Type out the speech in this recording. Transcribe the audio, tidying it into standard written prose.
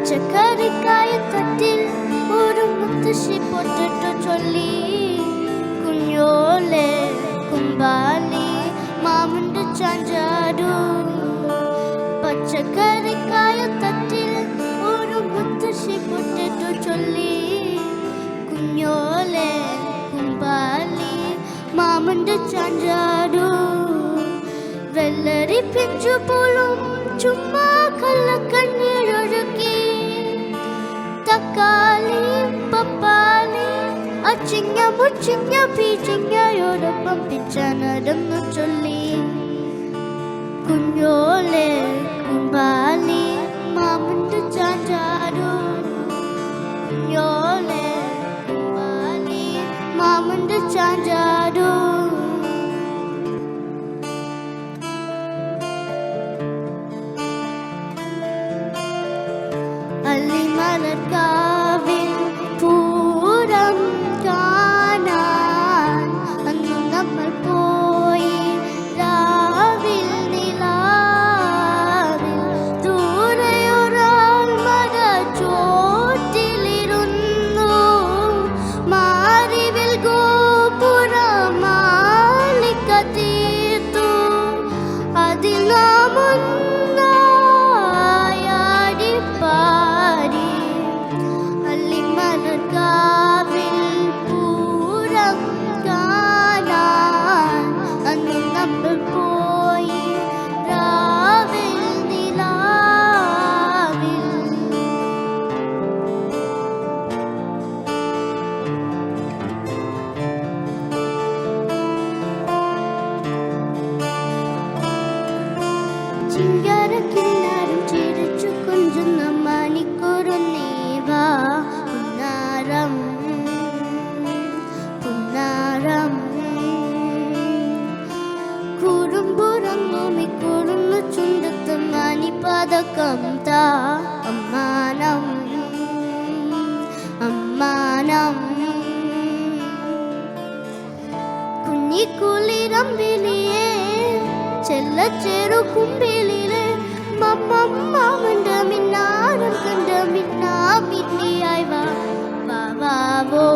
പച്ചക്കറിക്കായത്തട്ടിൽ ഒരു മുത്തശ്ശി പൊട്ടിട്ടു ചൊല്ലി, കുഞ്ഞോലെ കുമ്പാലി മാമന്റെ ചാഞ്ചാടു. പച്ചക്കറിക്കായത്തട്ടിൽ ഒരു മുത്തശ്ശി പൊട്ടിട്ടു ചൊല്ലി, കുഞ്ഞോലെ കുമ്പാലി മാമന്റെ ചാഞ്ചാടു. വെള്ളരി പിഞ്ചു പോലും ചുമ്മാ കള്ളക്കണ്ണീരൊഴുക്കി, തക്കാളി പപ്പാളി അച്ചിങ്ങ മുച്ചിങ്ങ പീച്ചിങ്ങയോടൊപ്പം പിച്ച നടന്നു ചൊല്ലി, കുഞ്ഞോലെ കുമ്പാലി മാമന്റെ ചാഞ്ചാടു. കുഞ്ഞോലെ കുമ്പാലി മാമന്റെ ചാഞ്ചാടു. അല്ലിമലർക്കാവിൽ പൂരം കാണാൻ അന്നു നമ്മൾ പോയി. രാവിൽ നിലാവിൽ ദൂരെയൊരാൾ മരച്ചോട്ടിലിരുന്നു. മാറിവിൽ ഗോപുരമാലിക തീർത്തു. അതിൽ നാം ചിങ്കാരക്കിന്നാരം ചിരിച്ചു കൊഞ്ചുന്ന മണിക്കൂറുന്നേവാ. പുന്നാരം പുന്നാരം കുറുമ്പുറങ്ങുമി കുറുന്നു ചുണ്ടത്ത് മണിപ്പതക്കം താ. അമ്മാനം അമ്മാനം കുഞ്ഞിക്കുളിരമ്പിളിയേ ചെല്ലച്ചേരു കുമ്പിളിലെ മാമന്റെ മിന്നാരം കണ്ട് മിന്നാമിന്നിയായി വാ വാവോ.